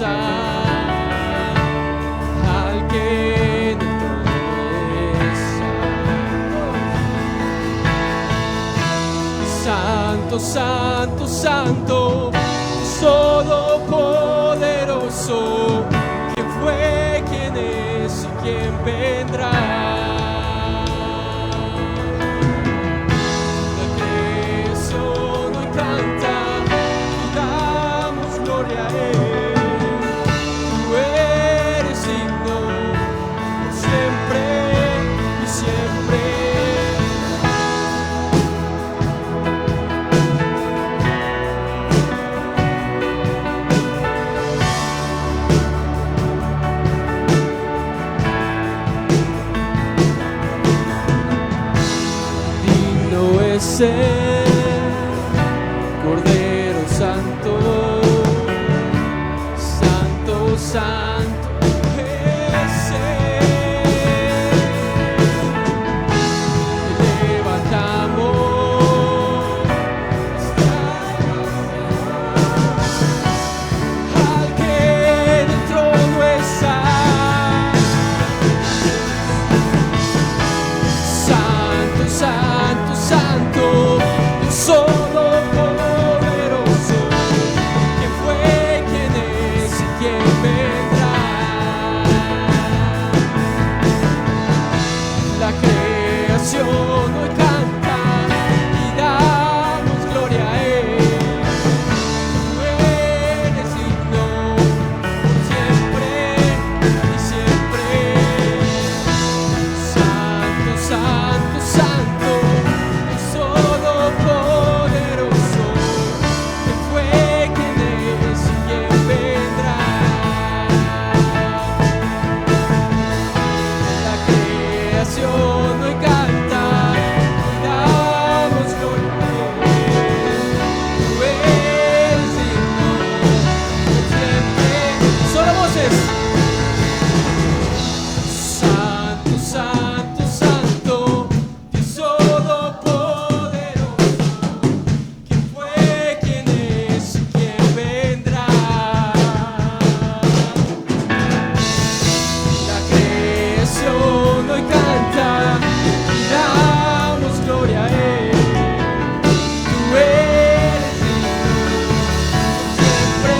al que en el trono está. Santo, santo, santo, todopoderoso, ¿quién fue, quién es y quién vendrá? La creación hoy canta y damos gloria a Él. Tú eres digno por siempre y siempre. Ser Cordero Santo, Santo, Santo es Él. Te levantamos al que en el trono está. Santo, Santo, Santo, Dios todopoderoso, ¿quién fue, quién es y quién vendrá? La creación hoy canta y damos gloria a Él. Tú eres digno por siempre y siempre. Santo, Santo, Santo, todopoderoso, ¿quién fue, quién es y quién vendrá? La creación hoy canta y damos gloria a Él. Tú eres digno por siempre. Solo voces. Santo, Santo, Santo, Dios todopoderoso, ¿quién fue, quién es y quién vendrá? La creación hoy canta y damos gloria a Él. Tú eres digno siempre.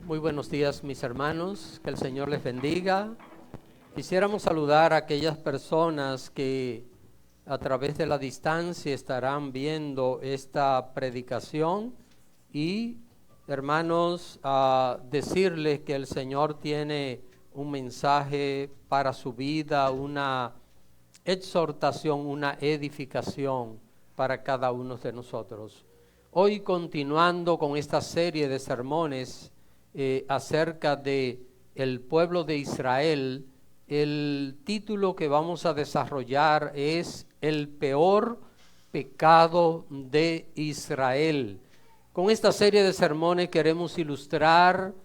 Muy buenos días, mis hermanos, que el Señor les bendiga. Quisiéramos saludar a aquellas personas que a través de la distancia estarán viendo esta predicación y, hermanos, a decirles que el Señor tiene un mensaje para su vida, una exhortación, una edificación para cada uno de nosotros. Hoy, continuando con esta serie de sermones acerca de el pueblo de Israel, el título que vamos a desarrollar es El peor pecado de Israel. Con esta serie de sermones queremos ilustrar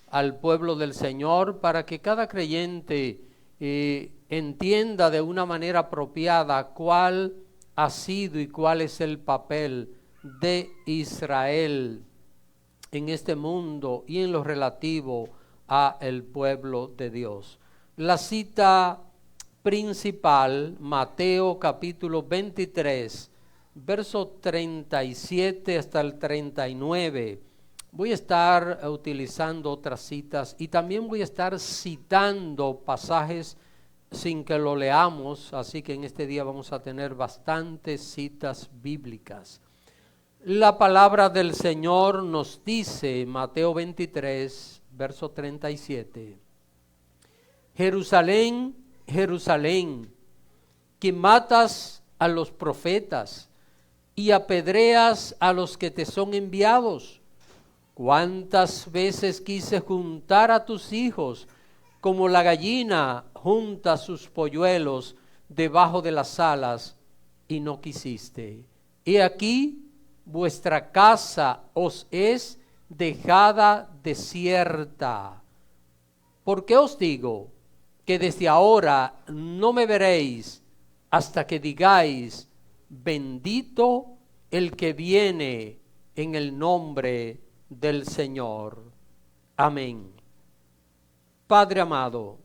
al pueblo del Señor para que cada creyente entienda de una manera apropiada cuál ha sido y cuál es el papel de Israel en este mundo y en lo relativo a el pueblo de Dios. La cita principal, Mateo capítulo 23, verso 37 hasta el 39. Voy a estar utilizando otras citas y también voy a estar citando pasajes sin que lo leamos, así que en este día vamos a tener bastantes citas bíblicas. La palabra del Señor nos dice, Mateo 23, verso 37, Jerusalén Jerusalén, que matas a los profetas y apedreas a los que te son enviados. ¿Cuántas veces quise juntar a tus hijos como la gallina junta sus polluelos debajo de las alas, y no quisiste? He aquí, vuestra casa os es dejada desierta. ¿Por qué os digo que desde ahora no me veréis hasta que digáis, bendito el que viene en el nombre del Señor? Amén. Padre amado,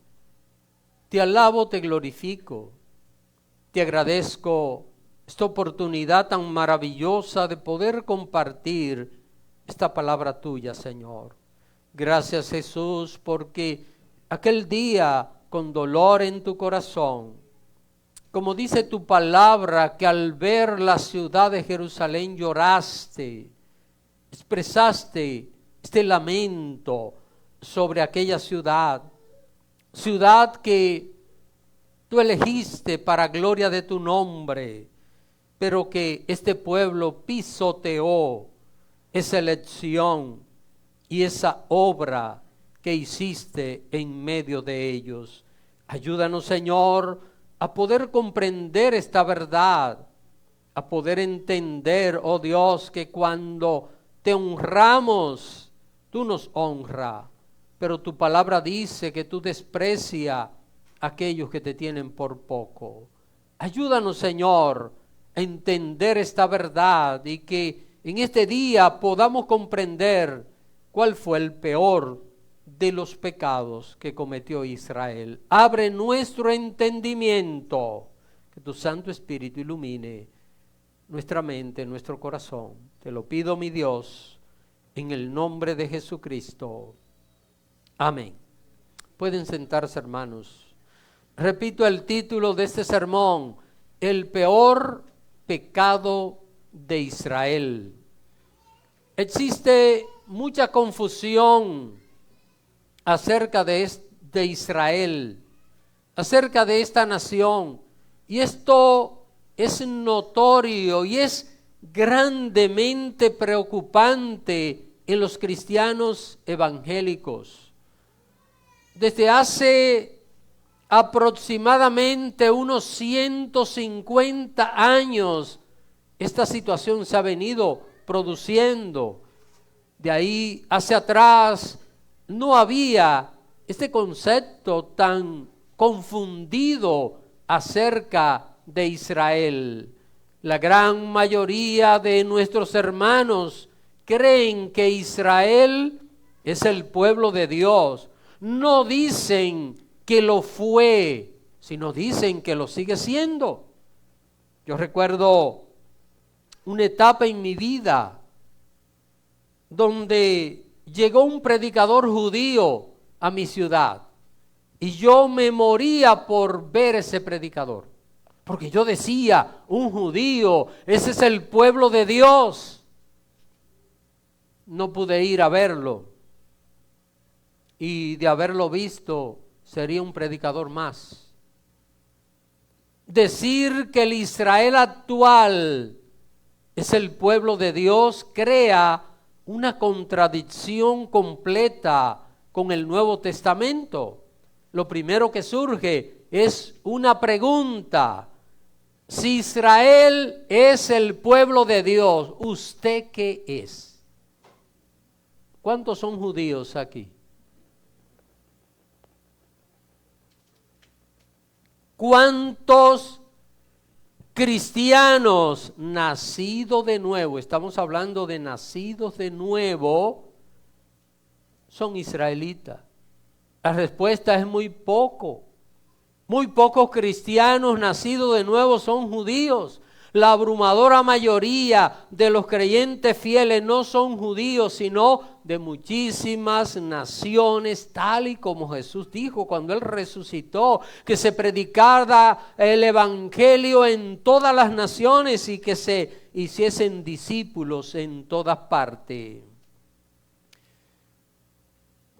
te alabo, te glorifico, te agradezco esta oportunidad tan maravillosa de poder compartir esta palabra tuya, Señor. Gracias, Jesús, porque aquel día con dolor en tu corazón, como dice tu palabra, que al ver la ciudad de Jerusalén lloraste, expresaste este lamento sobre aquella ciudad que tú elegiste para gloria de tu nombre, pero que este pueblo pisoteó esa elección y esa obra que hiciste en medio de ellos. Ayúdanos, Señor, a poder comprender esta verdad, a poder entender, oh Dios, que cuando te honramos, tú nos honras, pero tu palabra dice que tú desprecias a aquellos que te tienen por poco. Ayúdanos, Señor, a entender esta verdad y que en este día podamos comprender cuál fue el peor de los pecados que cometió Israel. Abre nuestro entendimiento, que tu Santo Espíritu ilumine nuestra mente, nuestro corazón. Te lo pido, mi Dios, en el nombre de Jesucristo. Amén. Pueden sentarse, hermanos. Repito el título de este sermón: el peor pecado de Israel. Existe mucha confusión acerca de Israel, acerca de esta nación, y esto es notorio y es grandemente preocupante en los cristianos evangélicos. Desde hace aproximadamente unos 150 años, esta situación se ha venido produciendo. De ahí hacia atrás no había este concepto tan confundido acerca de Israel. La gran mayoría de nuestros hermanos creen que Israel es el pueblo de Dios. No dicen que lo fue, sino dicen que lo sigue siendo. Yo recuerdo una etapa en mi vida donde llegó un predicador judío a mi ciudad y yo me moría por ver ese predicador, porque yo decía, un judío, ese es el pueblo de Dios. No pude ir a verlo, y de haberlo visto sería un predicador más. Decir que el Israel actual es el pueblo de Dios crea una contradicción completa con el Nuevo Testamento. Lo primero que surge es una pregunta: si Israel es el pueblo de Dios, ¿usted qué es? ¿Cuántos son judíos aquí? ¿Cuántos cristianos nacidos de nuevo, estamos hablando de nacidos de nuevo, son israelitas? La respuesta es muy poco. Muy pocos cristianos nacidos de nuevo son judíos. La abrumadora mayoría de los creyentes fieles no son judíos, sino de muchísimas naciones, tal y como Jesús dijo cuando Él resucitó, que se predicara el evangelio en todas las naciones y que se hiciesen discípulos en todas partes.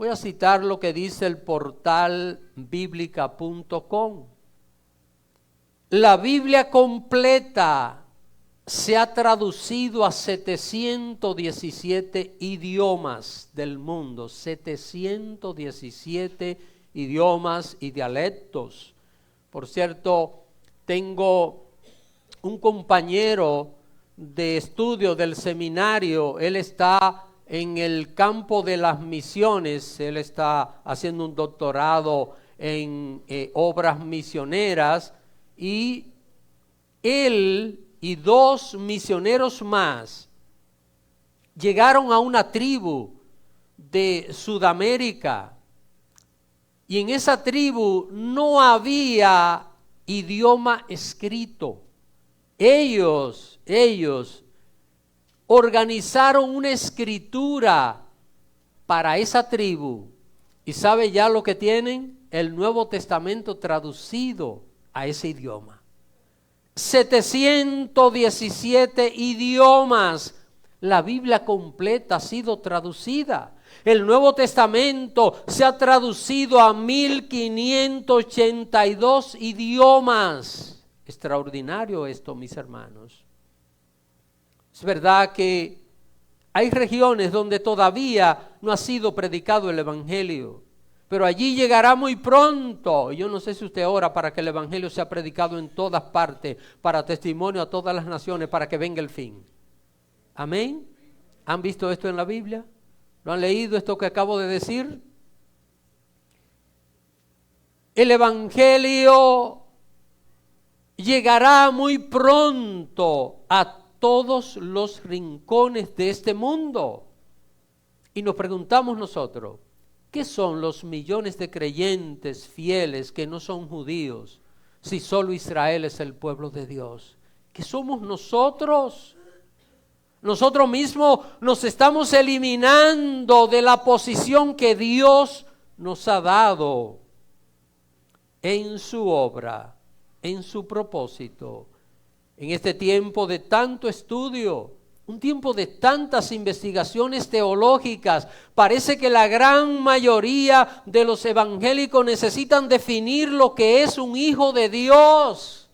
Voy a citar lo que dice el portal biblica.com. La Biblia completa se ha traducido a 717 idiomas del mundo, 717 idiomas y dialectos. Por cierto, tengo un compañero de estudio del seminario, él está en el campo de las misiones, él está haciendo un doctorado en obras misioneras, y él y 2 misioneros más llegaron a una tribu de Sudamérica, y en esa tribu no había idioma escrito. Ellos organizaron una escritura para esa tribu, y ¿sabe ya lo que tienen? El Nuevo Testamento traducido a ese idioma. 717 idiomas. La Biblia completa ha sido traducida. El Nuevo Testamento se ha traducido a 1582 idiomas. Extraordinario esto, mis hermanos. Es verdad que hay regiones donde todavía no ha sido predicado el Evangelio, pero allí llegará muy pronto. Yo no sé si usted ora para que el Evangelio sea predicado en todas partes, para testimonio a todas las naciones, para que venga el fin. Amén. ¿Han visto esto en la Biblia? ¿Lo han leído esto que acabo de decir? El Evangelio llegará muy pronto a todos los rincones de este mundo. Y nos preguntamos nosotros, ¿qué son los millones de creyentes fieles que no son judíos, si solo Israel es el pueblo de Dios? ¿Qué somos nosotros? Nosotros mismos nos estamos eliminando de la posición que Dios nos ha dado en su obra, en su propósito. En este tiempo de tanto estudio, un tiempo de tantas investigaciones teológicas, parece que la gran mayoría de los evangélicos necesitan definir lo que es un hijo de Dios.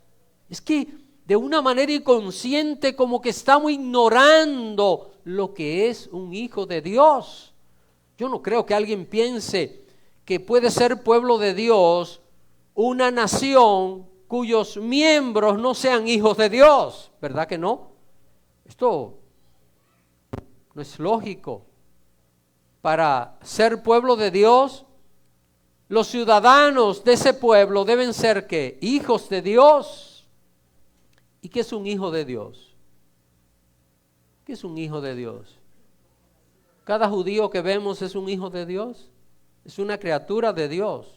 Es que de una manera inconsciente como que estamos ignorando lo que es un hijo de Dios. Yo no creo que alguien piense que puede ser pueblo de Dios una nación cuyos miembros no sean hijos de Dios, ¿verdad que no? Esto no es lógico. Para ser pueblo de Dios, los ciudadanos de ese pueblo deben ser ¿qué? Hijos de Dios. ¿Y qué es un hijo de Dios? ¿Qué es un hijo de Dios? Cada judío que vemos es un hijo de Dios, es una criatura de Dios.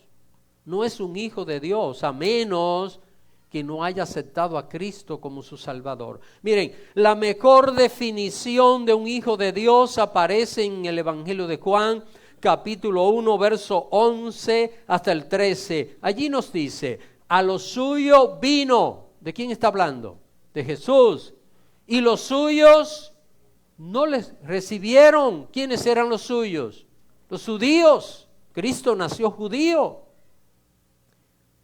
No es un hijo de Dios, a menos que no haya aceptado a Cristo como su Salvador. Miren, la mejor definición de un hijo de Dios aparece en el Evangelio de Juan, capítulo 1, verso 11 hasta el 13. Allí nos dice, a lo suyo vino. ¿De quién está hablando? De Jesús. Y los suyos no les recibieron. ¿Quiénes eran los suyos? Los judíos. Cristo nació judío.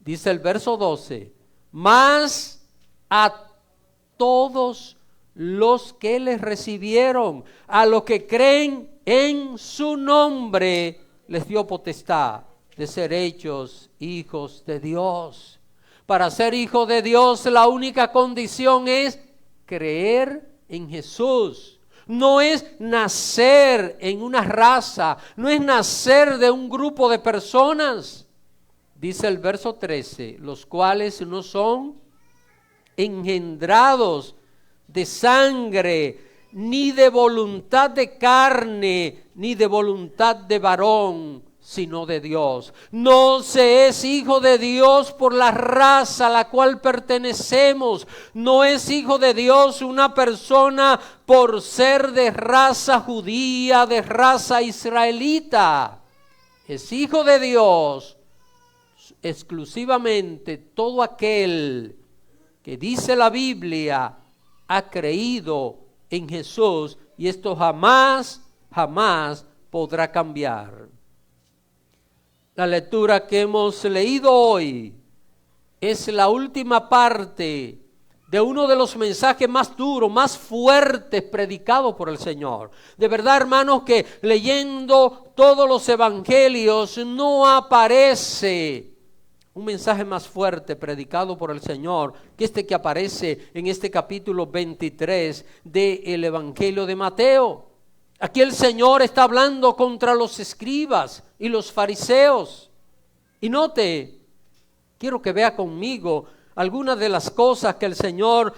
Dice el verso 12, mas a todos los que les recibieron, a los que creen en su nombre, les dio potestad de ser hechos hijos de Dios. Para ser hijo de Dios, la única condición es creer en Jesús. No es nacer en una raza, no es nacer de un grupo de personas. Dice el verso 13, los cuales no son engendrados de sangre, ni de voluntad de carne, ni de voluntad de varón, sino de Dios. No se es hijo de Dios por la raza a la cual pertenecemos. No es hijo de Dios una persona por ser de raza judía, de raza israelita. Es hijo de Dios exclusivamente todo aquel que, dice la Biblia, ha creído en Jesús, y esto jamás podrá cambiar. La lectura que hemos leído hoy es la última parte de uno de los mensajes más duros, más fuertes predicados por el Señor. De verdad, hermanos, que leyendo todos los evangelios no aparece un mensaje más fuerte predicado por el Señor que este que aparece en este capítulo 23 del Evangelio de Mateo. Aquí el Señor está hablando contra los escribas y los fariseos. Y note, quiero que vea conmigo algunas de las cosas que el Señor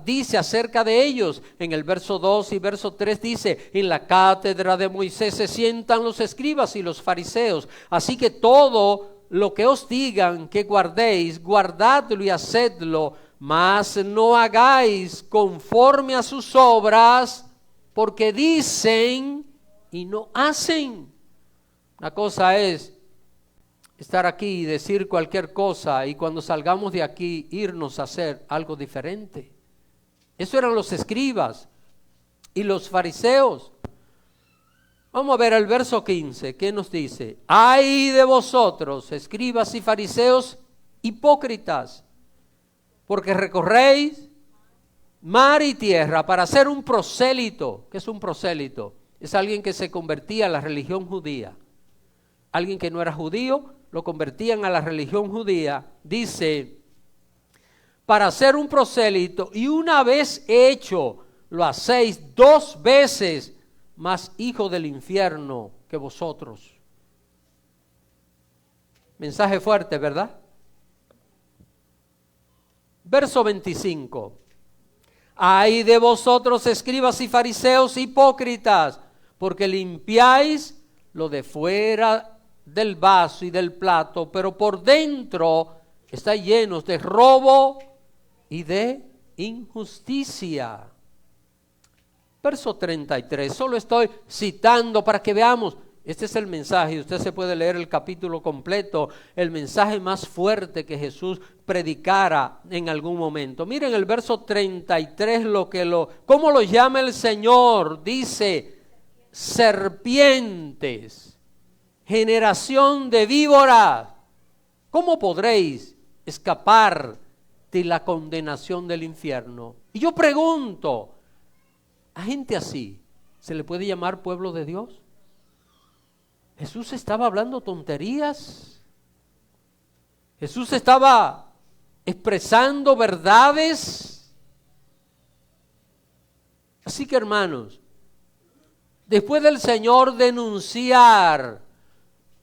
dice acerca de ellos. En el verso 2 y verso 3 dice: en la cátedra de Moisés se sientan los escribas y los fariseos. Así que todo lo que os digan que guardéis, guardadlo y hacedlo, mas no hagáis conforme a sus obras, porque dicen y no hacen. La cosa es estar aquí y decir cualquier cosa y cuando salgamos de aquí irnos a hacer algo diferente. Eso eran los escribas y los fariseos. Vamos a ver el verso 15, ¿qué nos dice? ¡Ay de vosotros, escribas y fariseos hipócritas! Porque recorréis mar y tierra para ser un prosélito. ¿Qué es un prosélito? Es alguien que se convertía a la religión judía. Alguien que no era judío, lo convertían a la religión judía. Dice, para ser un prosélito, y una vez hecho, lo hacéis 2 veces más hijo del infierno que vosotros. Mensaje fuerte, ¿verdad? Verso 25. Ay de vosotros, escribas y fariseos hipócritas, porque limpiáis lo de fuera del vaso y del plato, pero por dentro está llenos de robo y de injusticia. Verso 33, solo estoy citando para que veamos. Este es el mensaje, y usted se puede leer el capítulo completo, el mensaje más fuerte que Jesús predicara en algún momento. Miren el verso 33, ¿cómo lo llama el Señor? Dice, serpientes, generación de víboras, ¿cómo podréis escapar de la condenación del infierno? Y yo pregunto, ¿a gente así se le puede llamar pueblo de Dios? Jesús estaba hablando tonterías. Jesús estaba expresando verdades. Así que, hermanos, después del Señor denunciar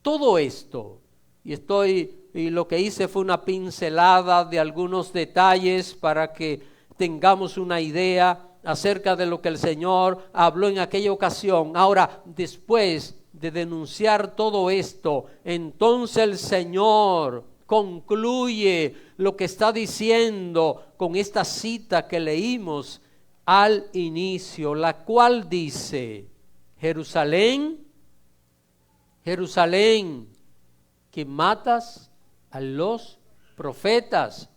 todo esto, y lo que hice fue una pincelada de algunos detalles para que tengamos una idea acerca de lo que el Señor habló en aquella ocasión. Ahora, después de denunciar todo esto, entonces el Señor concluye lo que está diciendo con esta cita que leímos al inicio, la cual dice: Jerusalén, Jerusalén, que matas a los profetas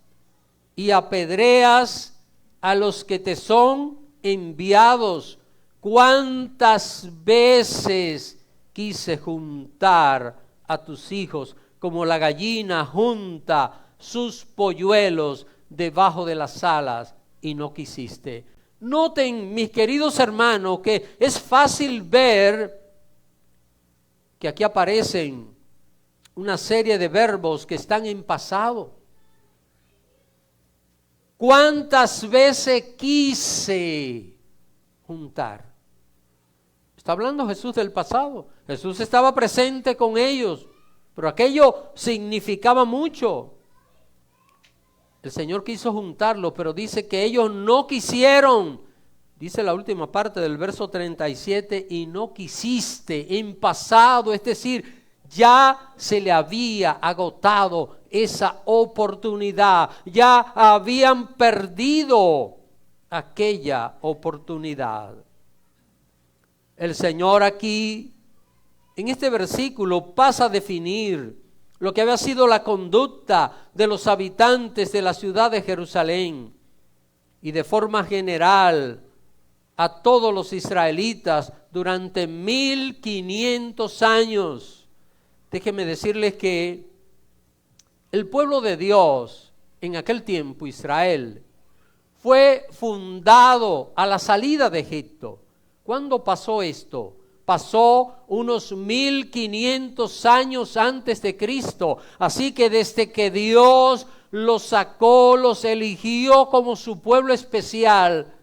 y apedreas a los que te son enviados. ¿Cuántas veces quise juntar a tus hijos como la gallina junta sus polluelos debajo de las alas y no quisiste? Noten, mis queridos hermanos, que es fácil ver que aquí aparecen una serie de verbos que están en pasado. ¿Cuántas veces quise juntar? Está hablando Jesús del pasado. Jesús estaba presente con ellos, pero aquello significaba mucho. El Señor quiso juntarlos, pero dice que ellos no quisieron. Dice la última parte del verso 37, y no quisiste, en pasado, es decir, ya se le había agotado esa oportunidad, ya habían perdido aquella oportunidad. El Señor aquí, en este versículo, pasa a definir lo que había sido la conducta de los habitantes de la ciudad de Jerusalén y de forma general a todos los israelitas durante 1500 años. déjenme decirles que el pueblo de Dios en aquel tiempo, Israel, fue fundado a la salida de Egipto. ¿Cuándo pasó esto? Pasó unos 1500 años antes de Cristo. Así que desde que Dios los sacó, los eligió como su pueblo especial,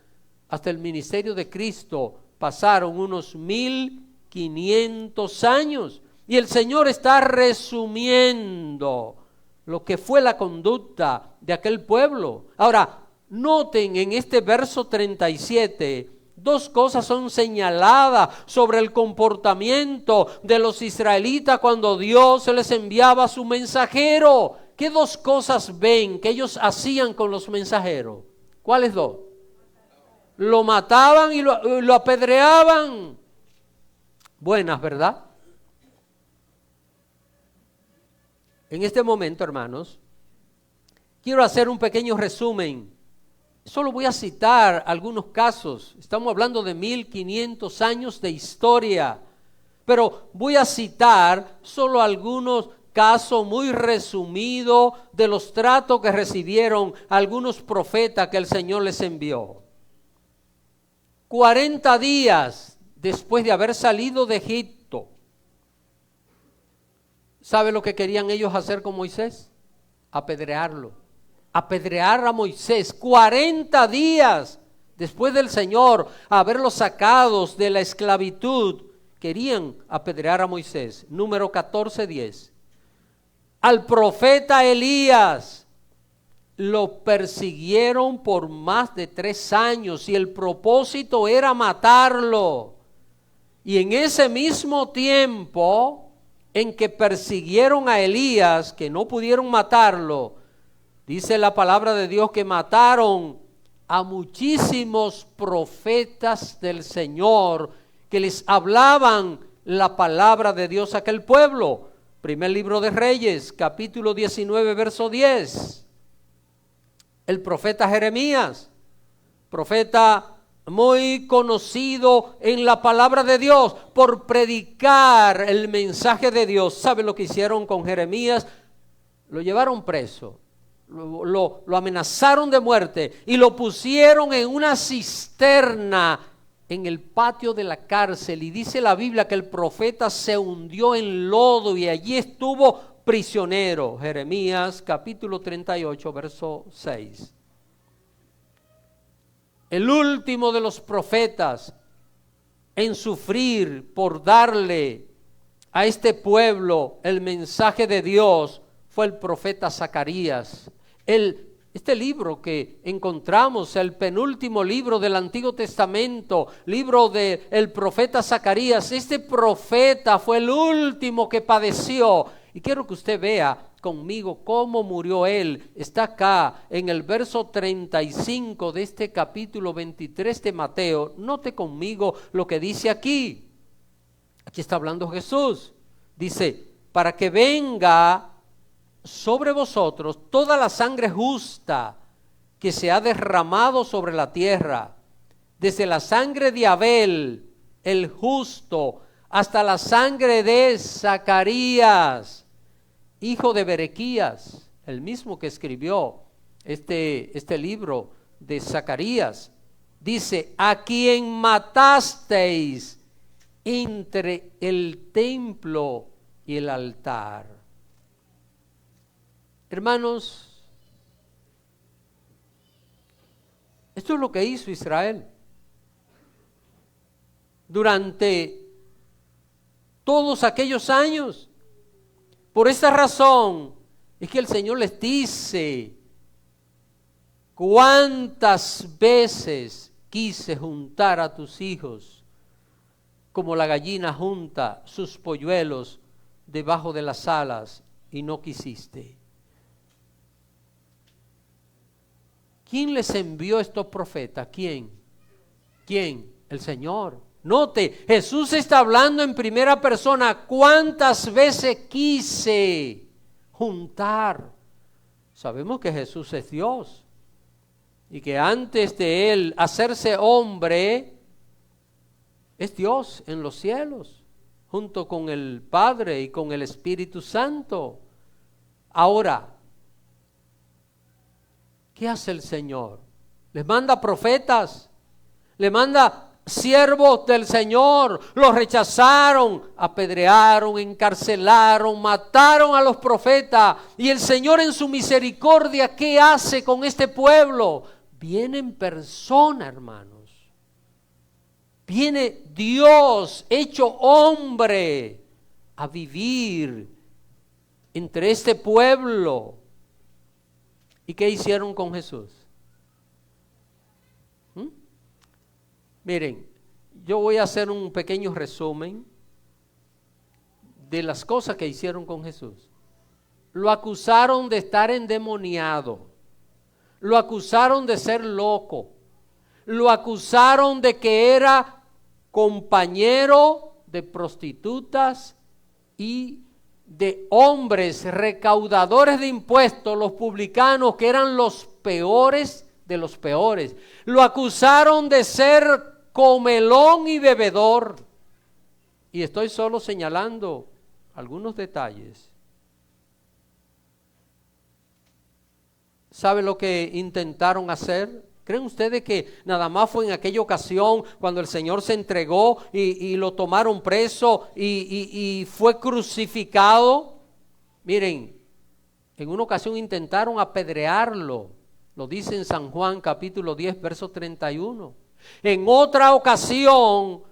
hasta el ministerio de Cristo pasaron unos 1500 años. Y el Señor está resumiendo lo que fue la conducta de aquel pueblo. Ahora, noten en este verso 37, dos cosas son señaladas sobre el comportamiento de los israelitas cuando Dios les enviaba a su mensajero. ¿Qué dos cosas ven que ellos hacían con los mensajeros? ¿Cuáles dos? Lo mataban y lo apedreaban. Buenas, ¿verdad? En este momento, hermanos, quiero hacer un pequeño resumen. Solo voy a citar algunos casos. Estamos hablando de 1500 años de historia, pero voy a citar solo algunos casos muy resumidos de los tratos que recibieron algunos profetas que el Señor les envió. 40 días después de haber salido de Egipto, ¿sabe lo que querían ellos hacer con Moisés? Apedrearlo. Apedrear a Moisés. 40 días después del Señor haberlos sacados de la esclavitud, querían apedrear a Moisés. Número 14:10. Al profeta Elías lo persiguieron por más de 3 años y el propósito era matarlo. Y en ese mismo tiempo en que persiguieron a Elías, que no pudieron matarlo, dice la palabra de Dios que mataron a muchísimos profetas del Señor que les hablaban la palabra de Dios a aquel pueblo. Primer libro de Reyes, capítulo 19, verso 10. El profeta Jeremías, profeta muy conocido en la palabra de Dios por predicar el mensaje de Dios. ¿Sabe lo que hicieron con Jeremías? Lo llevaron preso, lo amenazaron de muerte y lo pusieron en una cisterna en el patio de la cárcel. Y dice la Biblia que el profeta se hundió en lodo y allí estuvo prisionero. Jeremías capítulo 38, verso 6. El último de los profetas en sufrir por darle a este pueblo el mensaje de Dios fue el profeta Zacarías. Este libro que encontramos, el penúltimo libro del Antiguo Testamento, libro del profeta Zacarías, este profeta fue el último que padeció. Y quiero que usted vea conmigo cómo murió él. Está acá en el verso 35 de este capítulo 23 de Mateo. Note conmigo lo que dice aquí. Aquí está hablando Jesús. Dice, para que venga sobre vosotros toda la sangre justa que se ha derramado sobre la tierra, desde la sangre de Abel, el justo, hasta la sangre de Zacarías, hijo de Berequías, el mismo que escribió este libro de Zacarías. Dice, a quien matasteis entre el templo y el altar. Hermanos, esto es lo que hizo Israel durante todos aquellos años. Por esta razón es que el Señor les dice, ¿cuántas veces quise juntar a tus hijos como la gallina junta sus polluelos debajo de las alas y no quisiste? ¿Quién les envió estos profetas? ¿Quién? El Señor. Note, Jesús está hablando en primera persona. ¿Cuántas veces quise juntar? Sabemos que Jesús es Dios y que antes de Él hacerse hombre, es Dios en los cielos. junto con el Padre y con el Espíritu Santo. Ahora, ¿qué hace el Señor? Les manda profetas, le manda siervos del Señor, los rechazaron, apedrearon, encarcelaron, mataron a los profetas. Y el Señor en su misericordia, ¿qué hace con este pueblo? Viene en persona, hermanos. Viene Dios hecho hombre a vivir entre este pueblo. ¿Y qué hicieron con Jesús? Miren, yo voy a hacer un pequeño resumen de las cosas que hicieron con Jesús. Lo acusaron de estar endemoniado, lo acusaron de ser loco, lo acusaron de que era compañero de prostitutas y de hombres recaudadores de impuestos, los publicanos, que eran los peores de los peores. Lo acusaron de ser comelón y bebedor. Y estoy solo señalando algunos detalles. ¿Sabe lo que intentaron hacer? ¿Creen ustedes que nada más fue en aquella ocasión cuando el Señor se entregó y lo tomaron preso y fue crucificado? Miren, en una ocasión intentaron apedrearlo. Lo dice en San Juan capítulo 10, verso 31. En otra ocasión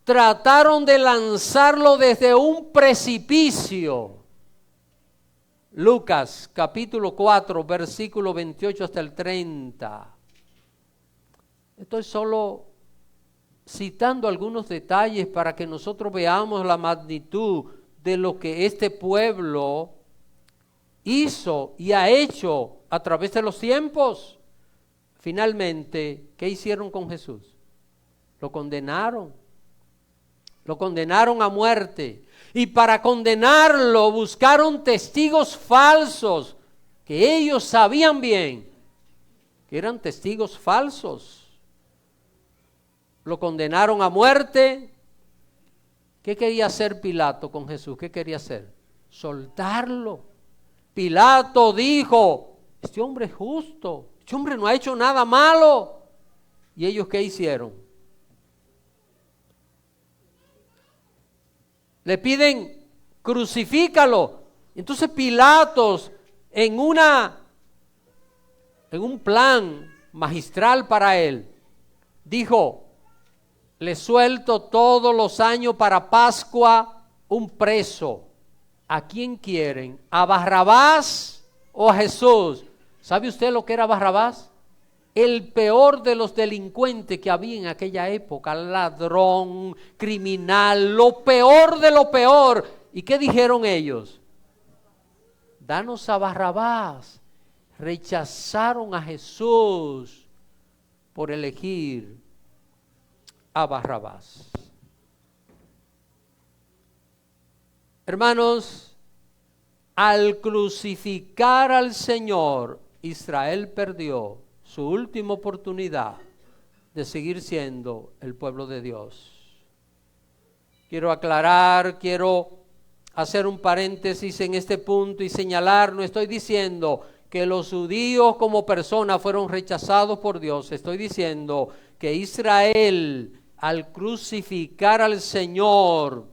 trataron de lanzarlo desde un precipicio. Lucas capítulo 4, versículo 28 hasta el 30. Estoy solo citando algunos detalles para que nosotros veamos la magnitud de lo que este pueblo hizo y ha hecho a través de los tiempos. Finalmente, ¿qué hicieron con Jesús? Lo condenaron a muerte. Y para condenarlo buscaron testigos falsos, que ellos sabían bien que eran testigos falsos. Lo condenaron a muerte. ¿Qué quería hacer Pilato con Jesús? ¿Qué quería hacer? Soltarlo. Pilato dijo: este hombre es justo, este hombre no ha hecho nada malo. ¿Y ellos qué hicieron? Le piden: crucifícalo. Entonces Pilatos, en un plan magistral para él, dijo: le suelto todos los años para Pascua un preso. ¿A quién quieren? ¿A Barrabás o a Jesús? ¿Sabe usted lo que era Barrabás? El peor de los delincuentes que había en aquella época, ladrón, criminal, lo peor de lo peor. ¿Y qué dijeron ellos? Danos a Barrabás. Rechazaron a Jesús por elegir a Barrabás. Hermanos, al crucificar al Señor, Israel perdió su última oportunidad de seguir siendo el pueblo de Dios. Quiero aclarar, quiero hacer un paréntesis en este punto y señalar: no estoy diciendo que los judíos como personas fueron rechazados por Dios. Estoy diciendo que Israel, al crucificar al Señor,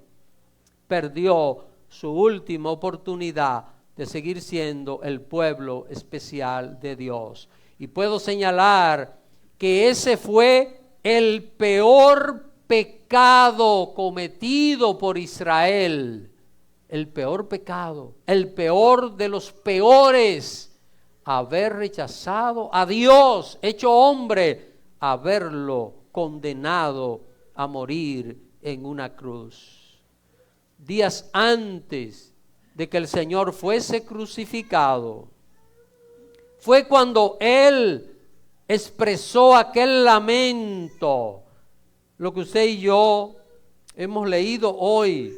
perdió su última oportunidad de seguir siendo el pueblo especial de Dios. Y puedo señalar que ese fue el peor pecado cometido por Israel. El peor pecado, el peor de los peores, haber rechazado a Dios, hecho hombre, haberlo condenado a morir en una cruz. Días antes de que el Señor fuese crucificado, fue cuando Él expresó aquel lamento, lo que usted y yo hemos leído hoy,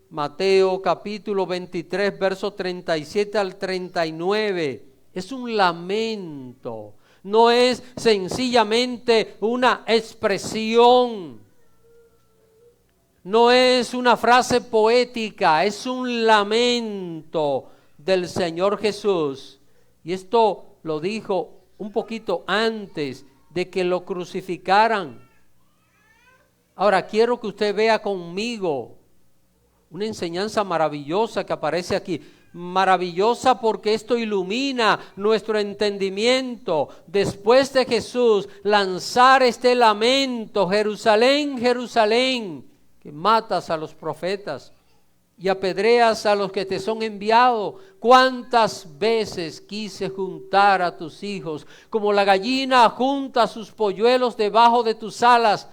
Mateo capítulo 23, versos 37 al 39, es un lamento, no es sencillamente una expresión. no es una frase poética, es un lamento del Señor Jesús. Y esto lo dijo un poquito antes de que lo crucificaran. Ahora quiero que usted vea conmigo una enseñanza maravillosa que aparece aquí. Maravillosa porque esto ilumina nuestro entendimiento. Después de Jesús lanzar este lamento: Jerusalén, Jerusalén, que matas a los profetas y apedreas a los que te son enviados, cuántas veces quise juntar a tus hijos, como la gallina junta sus polluelos debajo de tus alas,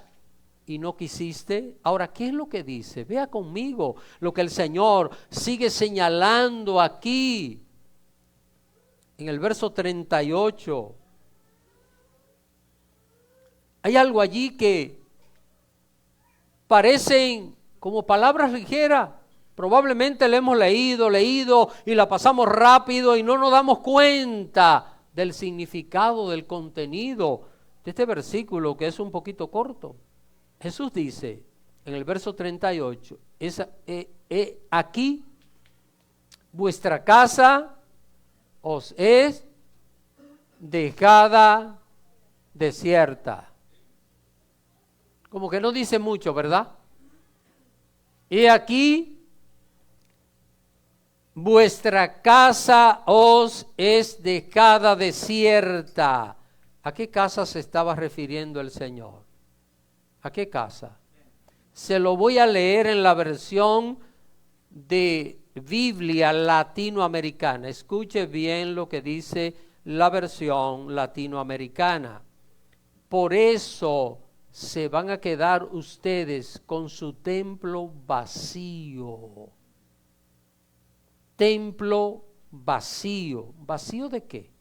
y no quisiste. Ahora, ¿qué es lo que dice? Vea conmigo lo que el Señor sigue señalando aquí. En el verso 38. Hay algo allí que parecen como palabras ligeras. Probablemente le hemos leído y la pasamos rápido y no nos damos cuenta del significado, del contenido de este versículo, que es un poquito corto. Jesús dice en el verso 38, aquí vuestra casa os es dejada desierta. Como que no dice mucho, ¿verdad? Y aquí vuestra casa os es dejada desierta. ¿A qué casa se estaba refiriendo el Señor? ¿A qué casa? Se lo voy a leer en la versión de Biblia latinoamericana. Escuche bien lo que dice la versión latinoamericana. Por eso se van a quedar ustedes con su templo vacío. Templo vacío. ¿Vacío de qué?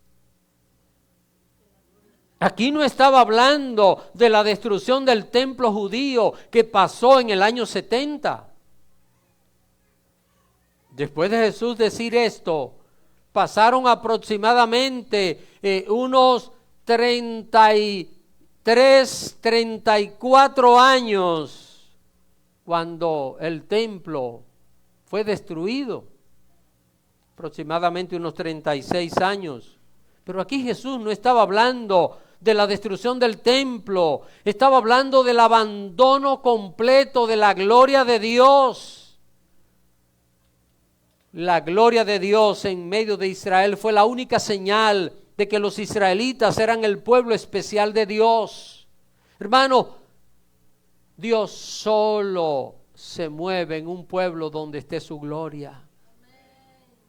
Aquí no estaba hablando de la destrucción del templo judío que pasó en el año 70. Después de Jesús decir esto, pasaron aproximadamente unos 33, 34 años cuando el templo fue destruido. Aproximadamente unos 36 años. Pero aquí Jesús no estaba hablando de la destrucción del templo, estaba hablando del abandono completo de la gloria de Dios. La gloria de Dios en medio de Israel fue la única señal de que los israelitas eran el pueblo especial de Dios. Hermano, Dios solo se mueve en un pueblo donde esté su gloria.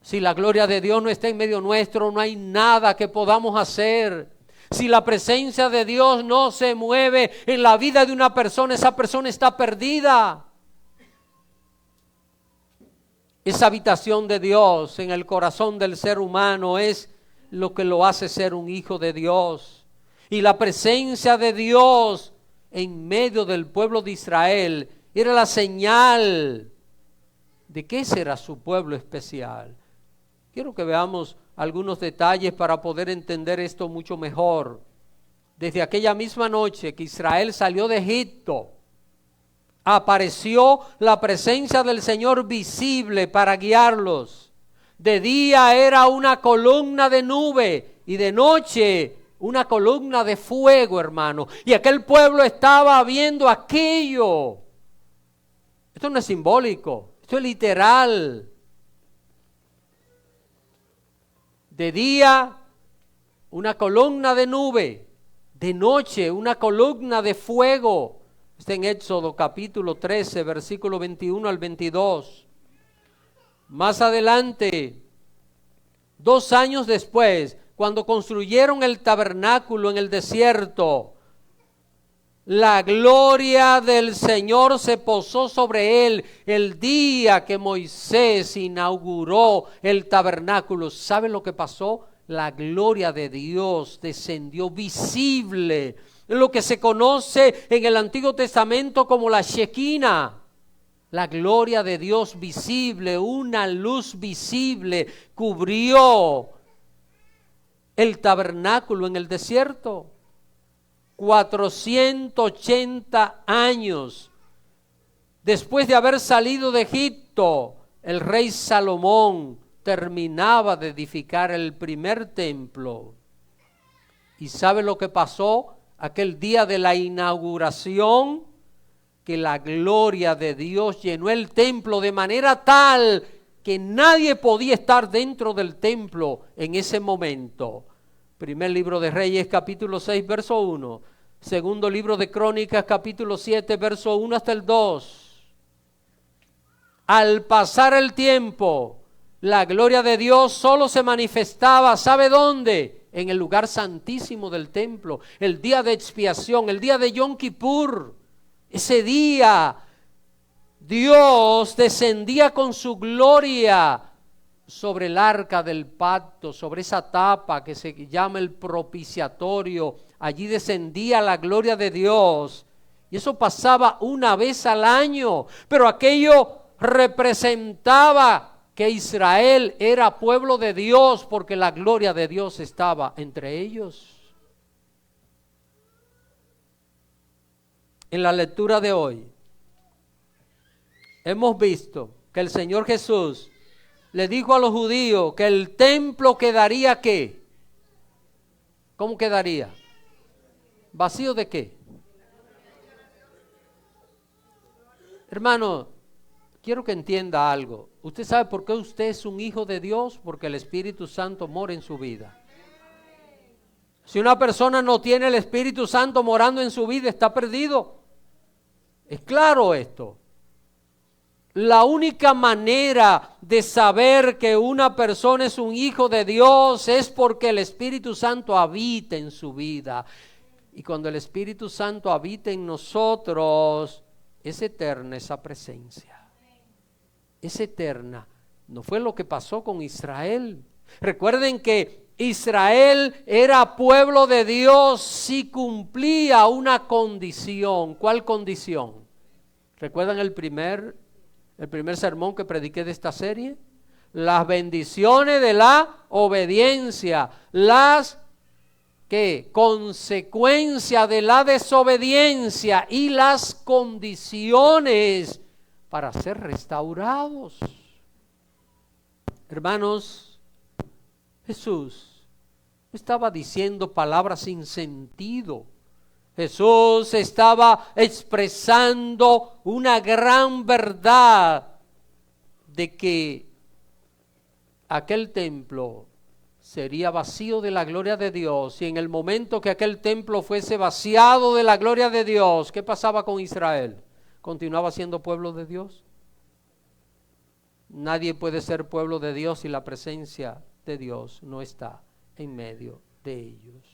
Si la gloria de Dios no está en medio nuestro, no hay nada que podamos hacer. Si la presencia de Dios no se mueve en la vida de una persona, esa persona está perdida. Esa habitación de Dios en el corazón del ser humano es lo que lo hace ser un hijo de Dios. Y la presencia de Dios en medio del pueblo de Israel era la señal de que ese era su pueblo especial. Quiero que veamos algunos detalles para poder entender esto mucho mejor. Desde aquella misma noche que Israel salió de Egipto, apareció la presencia del Señor visible para guiarlos. De día era una columna de nube y de noche una columna de fuego, hermano. Y aquel pueblo estaba viendo aquello. Esto no es simbólico, esto es literal. De día, una columna de nube. De noche, una columna de fuego. Está en Éxodo capítulo 13, versículo 21 al 22. Más adelante, 2 años después, cuando construyeron el tabernáculo en el desierto, la gloria del Señor se posó sobre él el día que Moisés inauguró el tabernáculo. ¿Sabe lo que pasó? La gloria de Dios descendió visible, lo que se conoce en el Antiguo Testamento como la Shekinah. La gloria de Dios visible, una luz visible, cubrió el tabernáculo en el desierto. 480 años Después de haber salido de Egipto, el rey Salomón terminaba de edificar el primer templo. ¿Y sabe lo que pasó aquel día de la inauguración? Que la gloria de Dios llenó el templo de manera tal que nadie podía estar dentro del templo en ese momento. Primer libro de Reyes, capítulo 6, verso 1. Segundo libro de Crónicas, capítulo 7, verso 1 hasta el 2. Al pasar el tiempo, la gloria de Dios solo se manifestaba, ¿sabe dónde? En el lugar santísimo del templo, el día de expiación, el día de Yom Kippur. Ese día Dios descendía con su gloria sobre el arca del pacto, sobre esa tapa que se llama el propiciatorio. Allí descendía la gloria de Dios y eso pasaba una vez al año, pero aquello representaba que Israel era pueblo de Dios porque la gloria de Dios estaba entre ellos. En la lectura de hoy hemos visto que el Señor Jesús le dijo a los judíos que el templo quedaría ¿qué? ¿Cómo quedaría? ¿Vacío de qué? Hermano, quiero que entienda algo. ¿Usted sabe por qué usted es un hijo de Dios? Porque el Espíritu Santo mora en su vida. Si una persona no tiene el Espíritu Santo morando en su vida, está perdido. Es claro esto. La única manera de saber que una persona es un hijo de Dios es porque el Espíritu Santo habita en su vida. Y cuando el Espíritu Santo habita en nosotros, es eterna esa presencia. Es eterna. No fue lo que pasó con Israel. Recuerden que Israel era pueblo de Dios si cumplía una condición. ¿Cuál condición? ¿Recuerdan el primer sermón que prediqué de esta serie? Las bendiciones de la obediencia, las consecuencias de la desobediencia y las condiciones para ser restaurados. Hermanos, Jesús estaba diciendo palabras sin sentido. Jesús estaba expresando una gran verdad de que aquel templo sería vacío de la gloria de Dios, y en el momento que aquel templo fuese vaciado de la gloria de Dios, ¿qué pasaba con Israel? ¿Continuaba siendo pueblo de Dios? Nadie puede ser pueblo de Dios si la presencia de Dios no está en medio de ellos.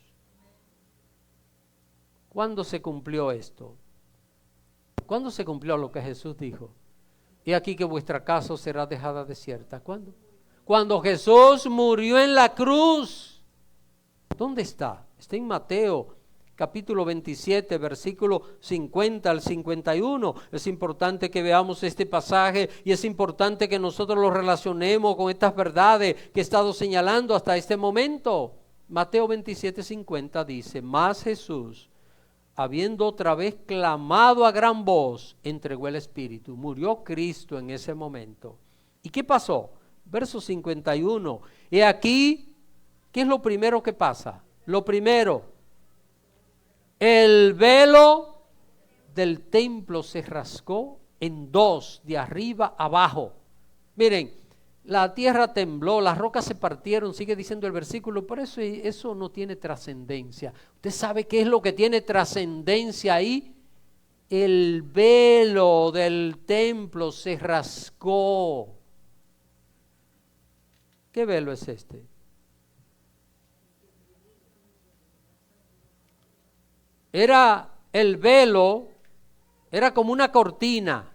¿Cuándo se cumplió esto? ¿Cuándo se cumplió lo que Jesús dijo? He aquí que vuestra casa será dejada desierta. ¿Cuándo? Cuando Jesús murió en la cruz. ¿Dónde está? Está en Mateo capítulo 27, versículo 50 al 51. Es importante que veamos este pasaje y es importante que nosotros lo relacionemos con estas verdades que he estado señalando hasta este momento. Mateo 27, 50 dice: mas Jesús, habiendo otra vez clamado a gran voz, entregó el Espíritu. Murió Cristo en ese momento. ¿Y qué pasó? Verso 51. He aquí, ¿qué es lo primero que pasa? Lo primero, el velo del templo se rasgó en dos, de arriba abajo. Miren, la tierra tembló, las rocas se partieron, sigue diciendo el versículo, por eso no tiene trascendencia. ¿Usted sabe qué es lo que tiene trascendencia ahí? El velo del templo se rasgó. ¿Qué velo es este? El velo era como una cortina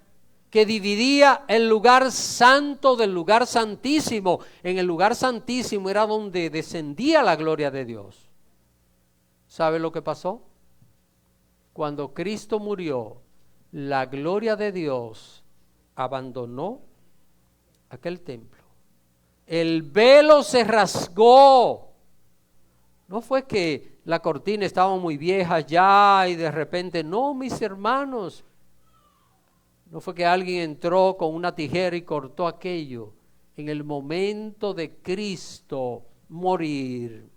que dividía el lugar santo del lugar santísimo. En el lugar santísimo era donde descendía la gloria de Dios. ¿Sabe lo que pasó? Cuando Cristo murió, la gloria de Dios abandonó aquel templo. El velo se rasgó. No fue que la cortina estaba muy vieja ya y de repente, no, mis hermanos. No fue que alguien entró con una tijera y cortó aquello. En el momento de Cristo morir,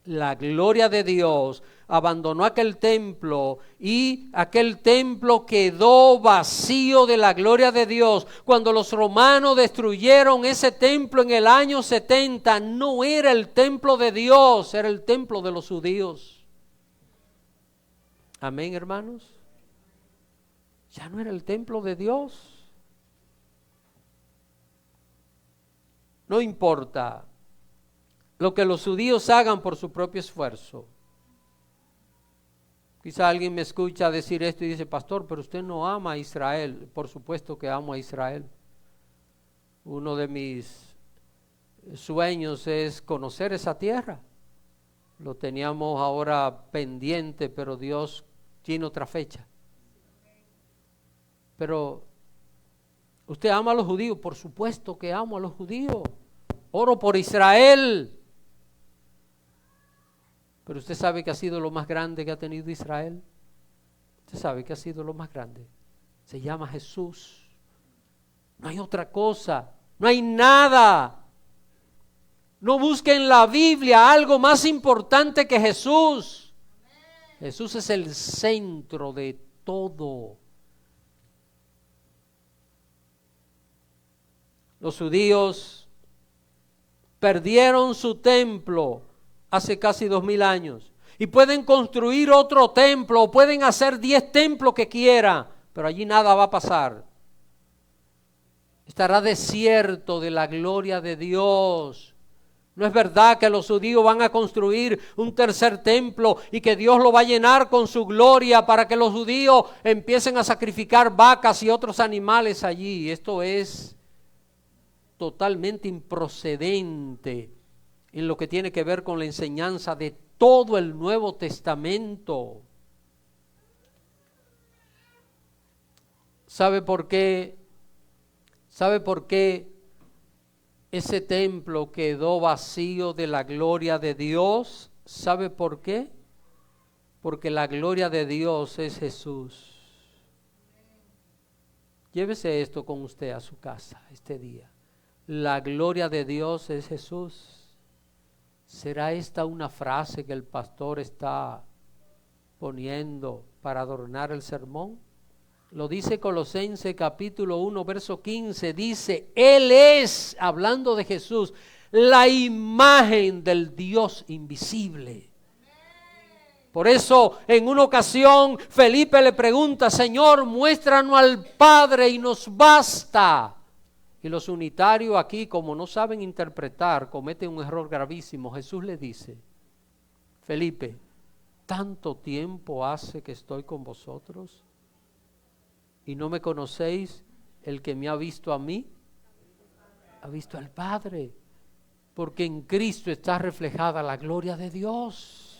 la gloria de Dios abandonó aquel templo y aquel templo quedó vacío de la gloria de Dios. Cuando los romanos destruyeron ese templo en el año 70, no era el templo de Dios, era el templo de los judíos. Amén, hermanos. Ya no era el templo de Dios. No importa lo que los judíos hagan por su propio esfuerzo. Quizá alguien me escucha decir esto y dice, pastor, pero usted no ama a Israel. Por supuesto que amo a Israel. Uno de mis sueños es conocer esa tierra. Lo teníamos ahora pendiente, pero Dios tiene otra fecha. Pero, ¿usted ama a los judíos? Por supuesto que amo a los judíos. Oro por Israel. Pero usted sabe que ha sido lo más grande que ha tenido Israel. Usted sabe que ha sido lo más grande. Se llama Jesús. No hay otra cosa. No hay nada. No busque en la Biblia algo más importante que Jesús. Jesús es el centro de todo. Los judíos perdieron su templo hace casi 2000 años y pueden construir otro templo o pueden hacer 10 templos que quieran, pero allí nada va a pasar. Estará desierto de la gloria de Dios. No es verdad que los judíos van a construir un tercer templo y que Dios lo va a llenar con su gloria para que los judíos empiecen a sacrificar vacas y otros animales allí. Esto es totalmente improcedente en lo que tiene que ver con la enseñanza de todo el Nuevo Testamento. ¿Sabe por qué? ¿Sabe por qué ese templo quedó vacío de la gloria de Dios? ¿Sabe por qué? Porque la gloria de Dios es Jesús. Llévese esto con usted a su casa este día. La gloria de Dios es Jesús. ¿Será esta una frase que el pastor está poniendo para adornar el sermón? Lo dice Colosenses capítulo 1, verso 15. Dice, Él es, hablando de Jesús, la imagen del Dios invisible. Por eso, en una ocasión, Felipe le pregunta, Señor, muéstranos al Padre y nos basta. Y los unitarios aquí, como no saben interpretar, cometen un error gravísimo. Jesús le dice, Felipe, ¿tanto tiempo hace que estoy con vosotros y no me conocéis? El que me ha visto a mí, ha visto al Padre, porque en Cristo está reflejada la gloria de Dios.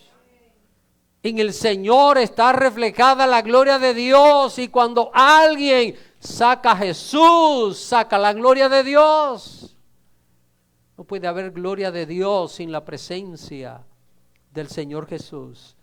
En el Señor está reflejada la gloria de Dios, y cuando alguien saca a Jesús, saca la gloria de Dios. No puede haber gloria de Dios sin la presencia del Señor Jesús.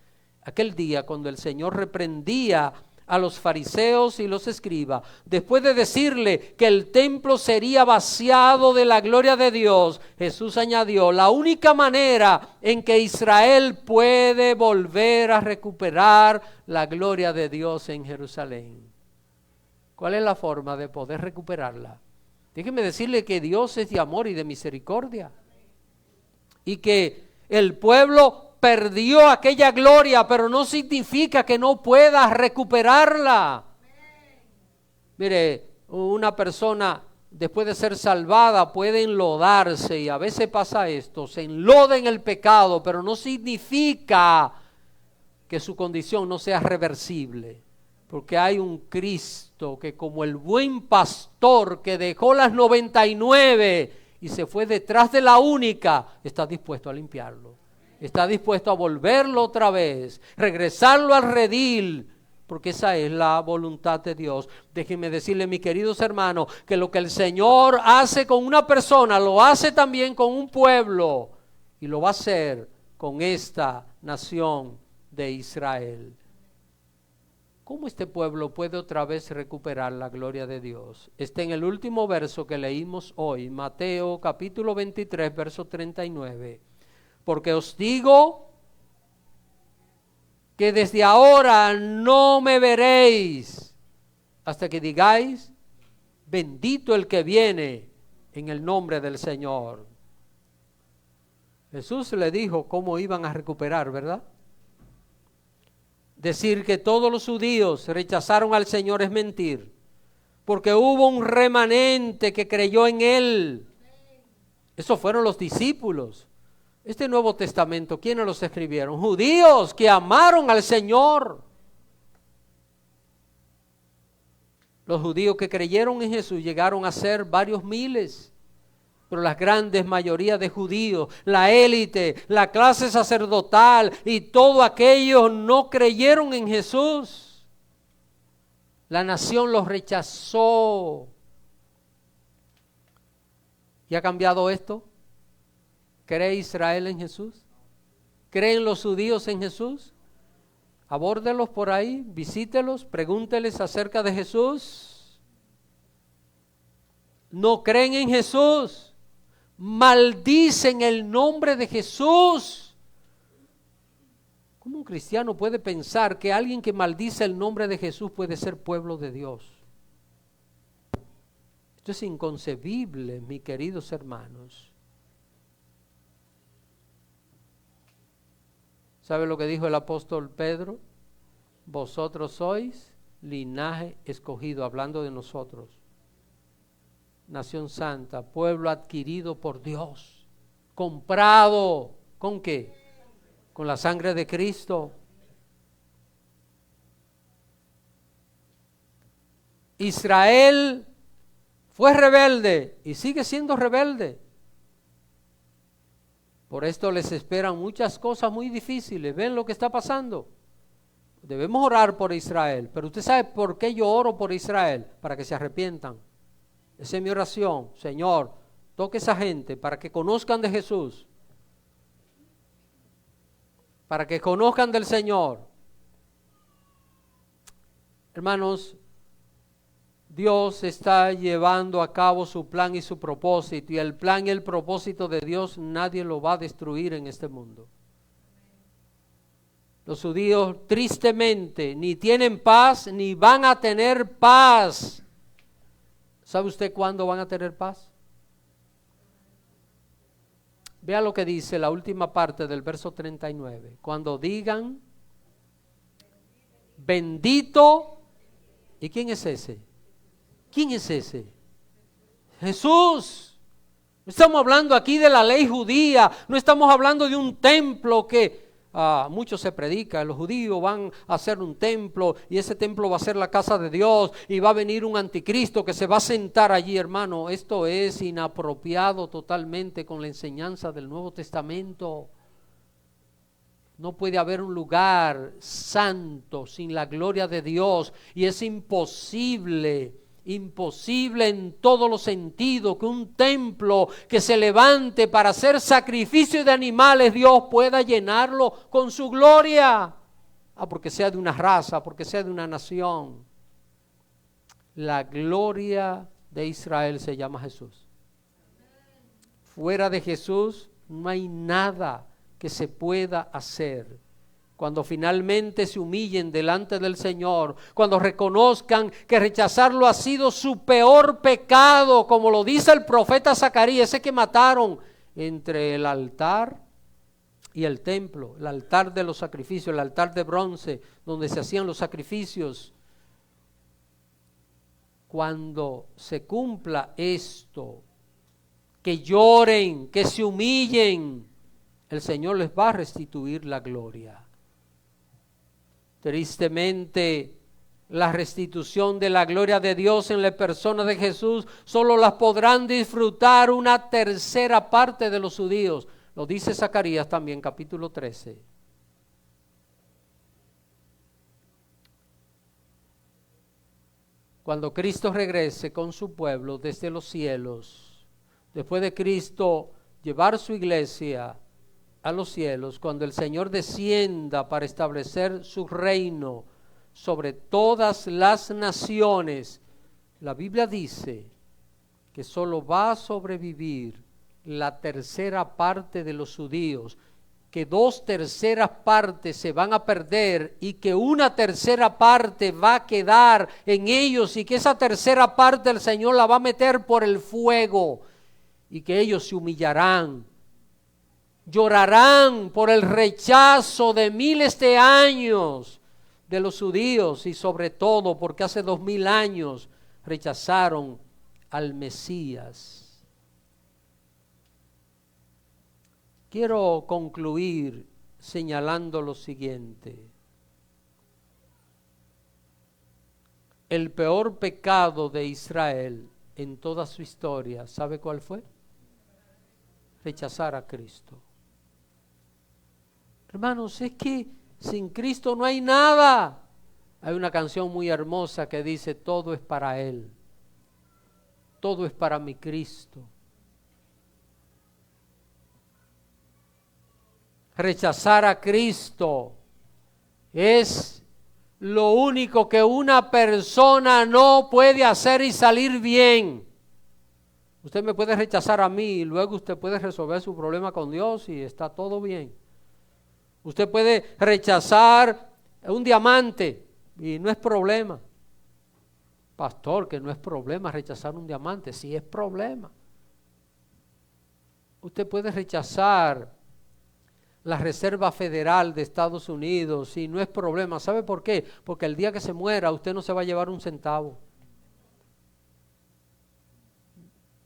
Aquel día cuando el Señor reprendía a los fariseos y los escribas, después de decirle que el templo sería vaciado de la gloria de Dios, Jesús añadió, la única manera en que Israel puede volver a recuperar la gloria de Dios en Jerusalén. ¿Cuál es la forma de poder recuperarla? Déjeme decirle que Dios es de amor y de misericordia, y que el pueblo perdió aquella gloria, pero no significa que no pueda recuperarla. Mire, una persona después de ser salvada puede enlodarse, y a veces pasa esto, se enloda en el pecado, pero no significa que su condición no sea reversible, porque hay un Cristo que, como el buen pastor que dejó las 99 y se fue detrás de la única, está dispuesto a limpiarlo. Está dispuesto a volverlo otra vez, regresarlo al redil, porque esa es la voluntad de Dios. Déjenme decirle, mis queridos hermanos, que lo que el Señor hace con una persona, lo hace también con un pueblo, y lo va a hacer con esta nación de Israel. ¿Cómo este pueblo puede otra vez recuperar la gloria de Dios? Está en el último verso que leímos hoy, Mateo capítulo 23, verso 39. Porque os digo que desde ahora no me veréis hasta que digáis, bendito el que viene en el nombre del Señor. Jesús le dijo cómo iban a recuperar, ¿verdad? Decir que todos los judíos rechazaron al Señor es mentir, porque hubo un remanente que creyó en Él. Esos fueron los discípulos. Este Nuevo Testamento, ¿quiénes los escribieron? Judíos que amaron al Señor. Los judíos que creyeron en Jesús llegaron a ser varios miles. Pero la grandes mayoría de judíos, la élite, la clase sacerdotal y todos aquellos no creyeron en Jesús. La nación los rechazó. ¿Y ha cambiado esto? ¿Cree Israel en Jesús? ¿Creen los judíos en Jesús? Abórdelos por ahí, visítelos, pregúnteles acerca de Jesús. ¿No creen en Jesús? Maldicen el nombre de Jesús. ¿Cómo un cristiano puede pensar que alguien que maldice el nombre de Jesús puede ser pueblo de Dios? Esto es inconcebible, mis queridos hermanos. ¿Sabe lo que dijo el apóstol Pedro? Vosotros sois linaje escogido, hablando de nosotros. Nación santa, pueblo adquirido por Dios, comprado, ¿con qué? Con la sangre de Cristo. Israel fue rebelde y sigue siendo rebelde. Por esto les esperan muchas cosas muy difíciles. ¿Ven lo que está pasando? Debemos orar por Israel, pero usted sabe por qué yo oro por Israel, para que se arrepientan. Esa es mi oración. Señor, toque a esa gente para que conozcan de Jesús, para que conozcan del Señor. Hermanos, Dios está llevando a cabo su plan y su propósito, y el plan y el propósito de Dios nadie lo va a destruir en este mundo. Los judíos tristemente ni tienen paz ni van a tener paz. ¿Sabe usted cuándo van a tener paz? Vea lo que dice la última parte del verso 39. Cuando digan, bendito, ¿y quién es ese? ¿Quién es ese? Jesús. No estamos hablando aquí de la ley judía, no estamos hablando de un templo que mucho se predica. Los judíos van a hacer un templo y ese templo va a ser la casa de Dios y va a venir un anticristo que se va a sentar allí, hermano. Esto es inapropiado totalmente con la enseñanza del Nuevo Testamento. No puede haber un lugar santo sin la gloria de Dios, y es imposible en todos los sentidos que un templo que se levante para hacer sacrificio de animales, Dios pueda llenarlo con su gloria, porque sea de una raza, porque sea de una nación. La gloria de Israel se llama Jesús. Fuera de Jesús no hay nada que se pueda hacer. Cuando finalmente se humillen delante del Señor, cuando reconozcan que rechazarlo ha sido su peor pecado, como lo dice el profeta Zacarías, ese que mataron entre el altar y el templo, el altar de los sacrificios, el altar de bronce donde se hacían los sacrificios. Cuando se cumpla esto, que lloren, que se humillen, el Señor les va a restituir la gloria. Tristemente, la restitución de la gloria de Dios en la persona de Jesús solo las podrán disfrutar una tercera parte de los judíos. Lo dice Zacarías también, capítulo 13. Cuando Cristo regrese con su pueblo desde los cielos, después de Cristo llevar su iglesia a los cielos, cuando el Señor descienda para establecer su reino, sobre todas las naciones. La Biblia dice que solo va a sobrevivir la tercera parte de los judíos, que 2/3 partes se van a perder y que 1/3 parte va a quedar en ellos, y que esa tercera parte el Señor la va a meter por el fuego, y que ellos se humillarán, llorarán por el rechazo de miles de años de los judíos, y sobre todo porque hace 2000 años rechazaron al Mesías. Quiero concluir señalando lo siguiente. El peor pecado de Israel en toda su historia, ¿sabe cuál fue? Rechazar a Cristo. Hermanos, es que sin Cristo no hay nada. Hay una canción muy hermosa que dice: todo es para Él, todo es para mi Cristo. Rechazar a Cristo es lo único que una persona no puede hacer y salir bien. Usted me puede rechazar a mí y luego usted puede resolver su problema con Dios y está todo bien. Usted puede rechazar un diamante y no es problema. Pastor, que no es problema rechazar un diamante. Sí es problema. Usted puede rechazar la Reserva Federal de Estados Unidos y no es problema. ¿Sabe por qué? Porque el día que se muera usted no se va a llevar un centavo.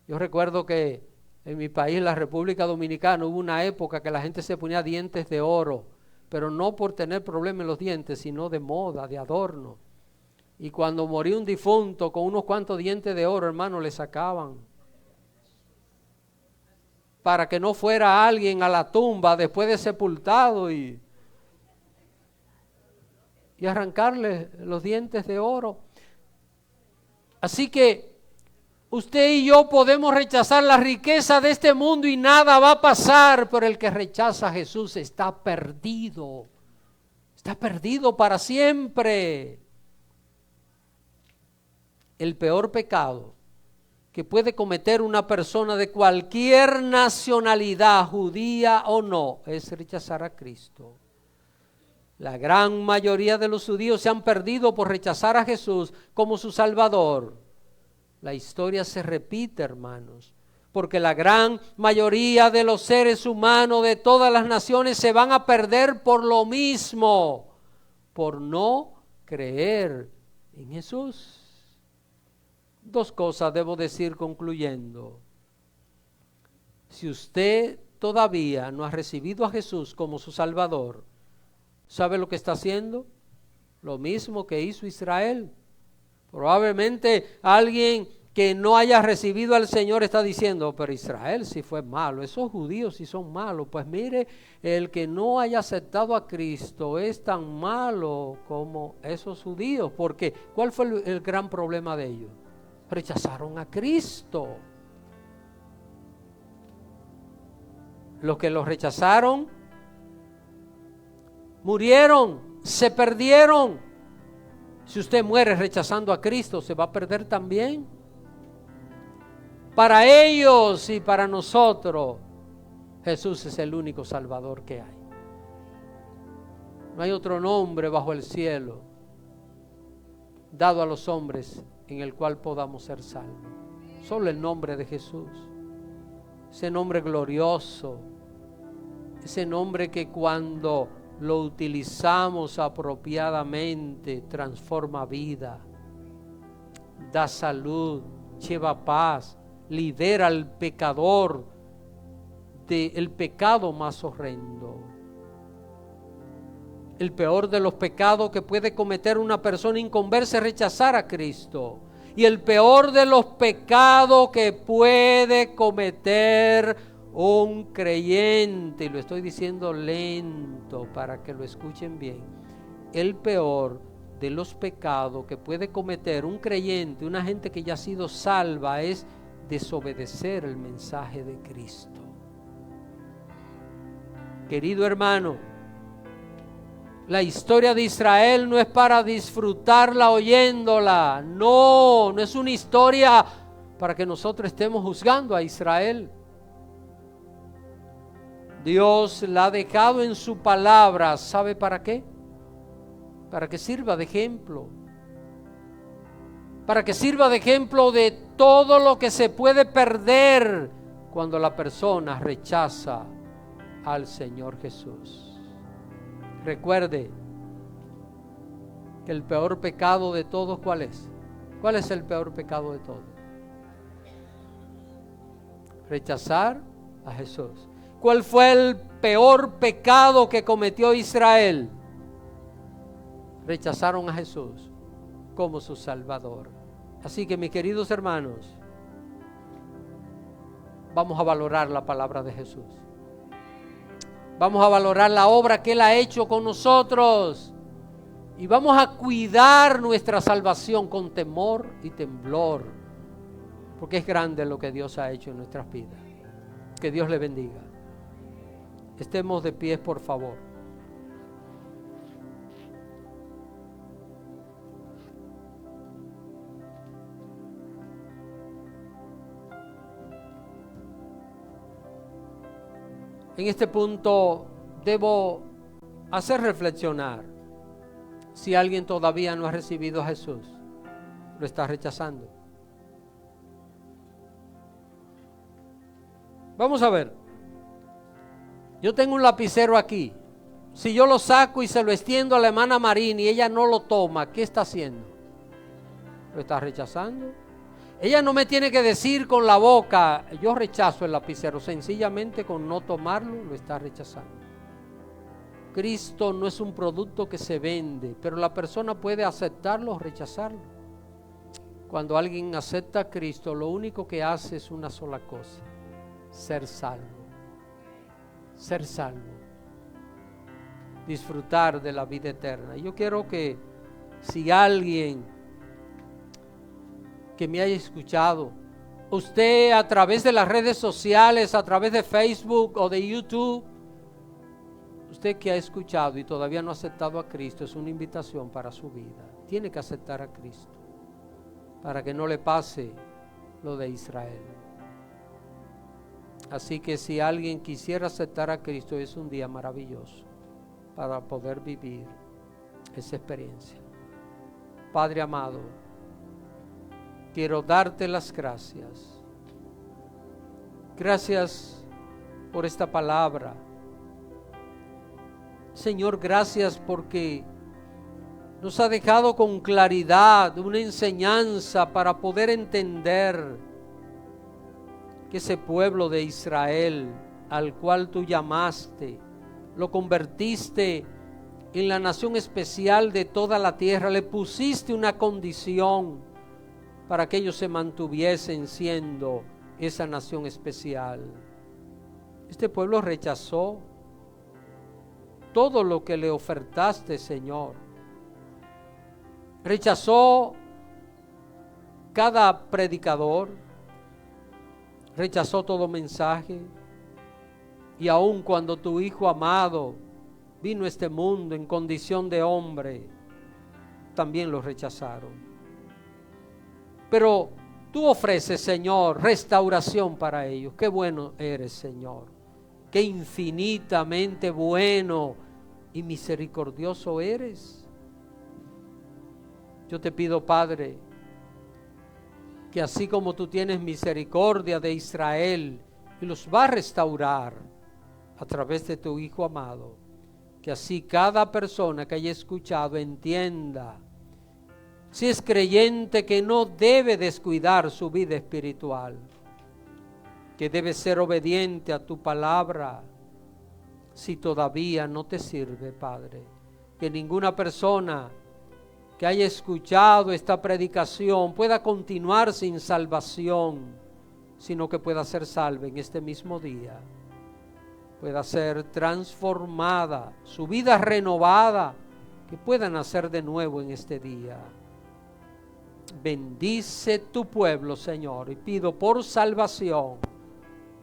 Yo recuerdo que en mi país, la República Dominicana, hubo una época que la gente se ponía dientes de oro, pero no por tener problemas en los dientes, sino de moda, de adorno. Y cuando moría un difunto con unos cuantos dientes de oro, hermano, le sacaban, para que no fuera alguien a la tumba después de sepultado y arrancarle los dientes de oro. Así que usted y yo podemos rechazar la riqueza de este mundo y nada va a pasar, pero el que rechaza a Jesús está perdido para siempre. El peor pecado que puede cometer una persona de cualquier nacionalidad, judía o no, es rechazar a Cristo. La gran mayoría de los judíos se han perdido por rechazar a Jesús como su Salvador. La historia se repite, hermanos, porque la gran mayoría de los seres humanos de todas las naciones se van a perder por lo mismo, por no creer en Jesús. Dos cosas debo decir concluyendo. Si usted todavía no ha recibido a Jesús como su Salvador, ¿sabe lo que está haciendo? Lo mismo que hizo Israel. Probablemente alguien que no haya recibido al Señor está diciendo: pero Israel sí fue malo, esos judíos sí son malos. Pues mire, el que no haya aceptado a Cristo es tan malo como esos judíos. Porque ¿cuál fue el gran problema de ellos? Rechazaron a Cristo. Los que los rechazaron murieron, se perdieron. Si usted muere rechazando a Cristo, se va a perder también. Para ellos y para nosotros, Jesús es el único Salvador que hay. No hay otro nombre bajo el cielo dado a los hombres en el cual podamos ser salvos. Solo el nombre de Jesús. Ese nombre glorioso. Ese nombre que cuando lo utilizamos apropiadamente transforma vida, da salud, lleva paz, libera al pecador del pecado más horrendo. El peor de los pecados que puede cometer una persona inconversa es rechazar a Cristo. Y el peor de los pecados que puede cometer un creyente, y lo estoy diciendo lento para que lo escuchen bien, el peor de los pecados que puede cometer un creyente, una gente que ya ha sido salva, es desobedecer el mensaje de Cristo. Querido hermano, La historia de Israel no es para disfrutarla oyéndola. No, no es una historia para que nosotros estemos juzgando a Israel. Dios la ha dejado en su palabra. ¿Sabe para qué? Para que sirva de ejemplo. Para que sirva de ejemplo de todo lo que se puede perder cuando la persona rechaza al Señor Jesús. Recuerde que el peor pecado de todos, ¿cuál es? ¿Cuál es el peor pecado de todos? Rechazar a Jesús. ¿Cuál fue el peor pecado que cometió Israel? Rechazaron a Jesús como su Salvador. Así que, mis queridos hermanos, vamos a valorar la palabra de Jesús. Vamos a valorar la obra que Él ha hecho con nosotros. Y vamos a cuidar nuestra salvación con temor y temblor. Porque es grande lo que Dios ha hecho en nuestras vidas. Que Dios le bendiga. Estemos de pie, por favor. En este punto debo hacer reflexionar si alguien todavía no ha recibido a Jesús, lo está rechazando. Vamos a ver. Yo tengo un lapicero aquí. Si yo lo saco y se lo extiendo a la hermana Marín y ella no lo toma, ¿qué está haciendo? ¿Lo está rechazando? Ella no me tiene que decir con la boca, yo rechazo el lapicero. Sencillamente con no tomarlo, lo está rechazando. Cristo no es un producto que se vende, pero la persona puede aceptarlo o rechazarlo. Cuando alguien acepta a Cristo, lo único que hace es una sola cosa: ser salvo. Ser salvo. Disfrutar de la vida eterna. Yo quiero que si alguien que me haya escuchado, usted a través de las redes sociales, a través de Facebook o de YouTube, usted que ha escuchado y todavía no ha aceptado a Cristo, es una invitación para su vida. Tiene que aceptar a Cristo para que no le pase lo de Israel. Así que si alguien quisiera aceptar a Cristo, es un día maravilloso para poder vivir esa experiencia. Padre amado, quiero darte las gracias. Gracias por esta palabra. Señor, gracias porque nos ha dejado con claridad una enseñanza para poder entender que ese pueblo de Israel al cual tú llamaste, lo convertiste en la nación especial de toda la tierra, le pusiste una condición para que ellos se mantuviesen siendo esa nación especial. Este pueblo rechazó todo lo que le ofertaste, Señor. Rechazó cada predicador, rechazó todo mensaje, y aun cuando tu Hijo amado vino a este mundo en condición de hombre, también lo rechazaron. Pero tú ofreces, Señor, restauración para ellos. Qué bueno eres, Señor. Qué infinitamente bueno y misericordioso eres. Yo te pido, Padre, que así como tú tienes misericordia de Israel y los va a restaurar a través de tu Hijo amado, que así cada persona que haya escuchado entienda, si es creyente, que no debe descuidar su vida espiritual, que debe ser obediente a tu palabra. Si todavía no te sirve, Padre, que ninguna persona que haya escuchado esta predicación pueda continuar sin salvación, sino que pueda ser salva en este mismo día, pueda ser transformada, su vida renovada, que pueda nacer de nuevo en este día. Bendice tu pueblo, Señor, y pido por salvación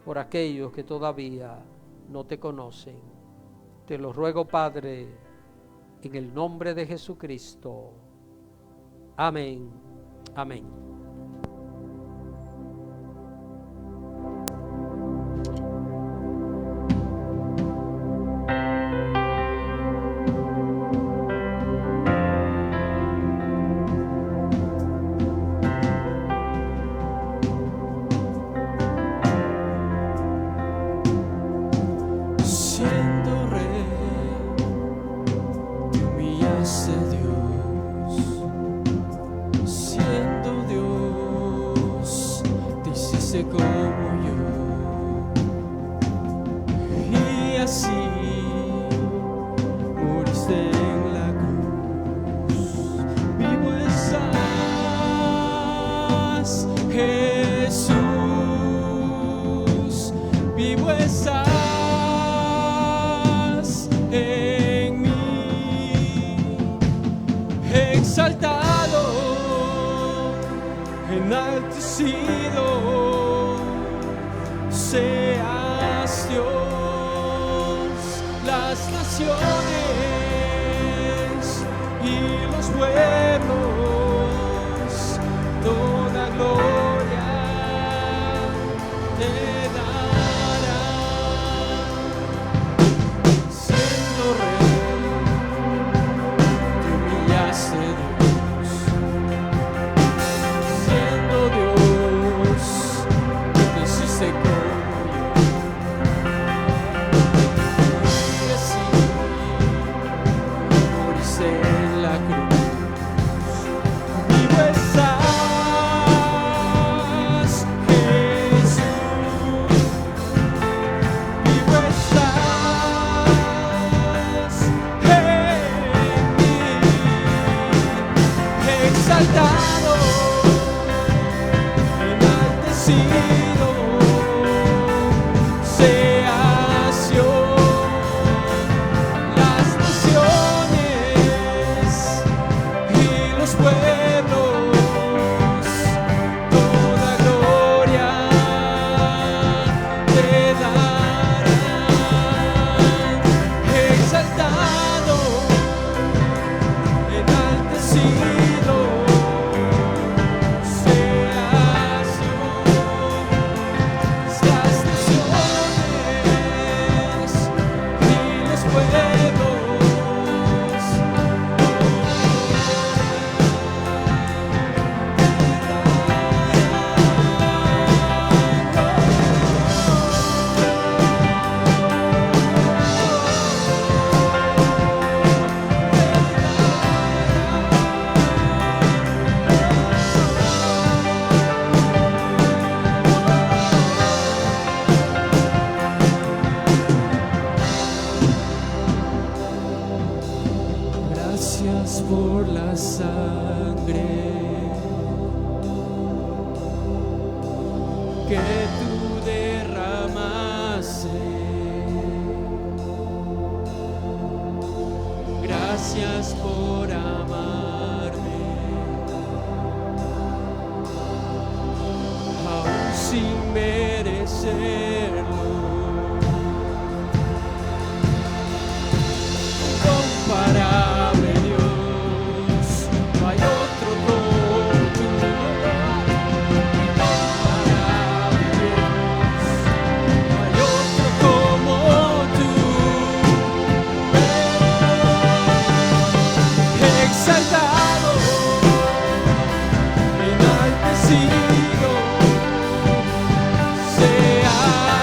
por aquellos que todavía no te conocen. Te lo ruego, Padre, en el nombre de Jesucristo. Amén. Amén. Sea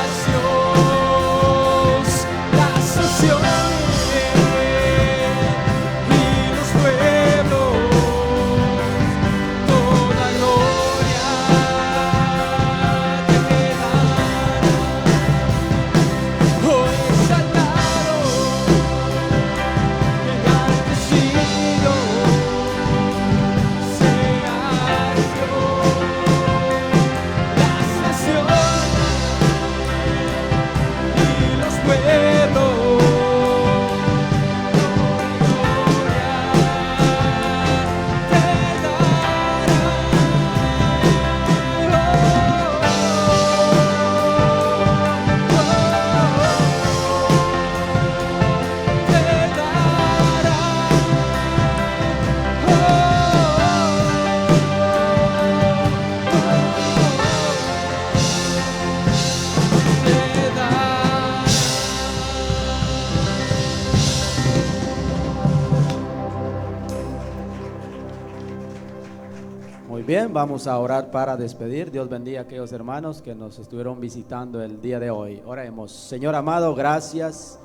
Muy bien, vamos a orar para despedir. Dios bendiga a aquellos hermanos que nos estuvieron visitando el día de hoy. Oremos. Señor amado, gracias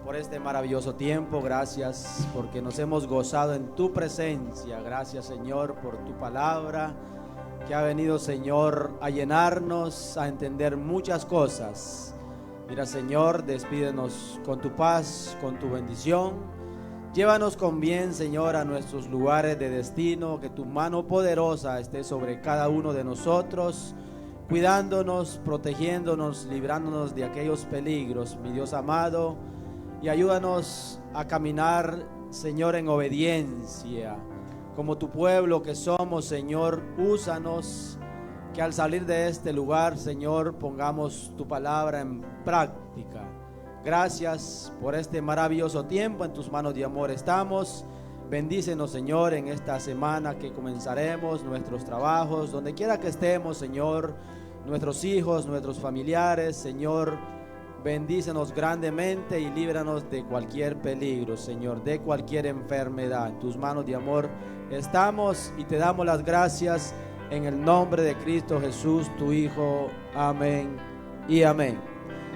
por este maravilloso tiempo. Gracias porque nos hemos gozado en tu presencia. Gracias, Señor, por tu palabra que ha venido, Señor, a llenarnos, a entender muchas cosas. Mira, Señor, despídenos con tu paz, con tu bendición. Llévanos con bien, Señor, a nuestros lugares de destino, que tu mano poderosa esté sobre cada uno de nosotros, cuidándonos, protegiéndonos, librándonos de aquellos peligros, mi Dios amado, y ayúdanos a caminar, Señor, en obediencia, como tu pueblo que somos, Señor. Úsanos, que al salir de este lugar, Señor, pongamos tu palabra en práctica. Gracias por este maravilloso tiempo. En tus manos de amor estamos. Bendícenos, Señor, en esta semana que comenzaremos, nuestros trabajos, donde quiera que estemos, Señor, nuestros hijos, nuestros familiares, Señor, bendícenos grandemente y líbranos de cualquier peligro, Señor, de cualquier enfermedad. En tus manos de amor estamos y te damos las gracias en el nombre de Cristo Jesús, tu Hijo. Amén y amén.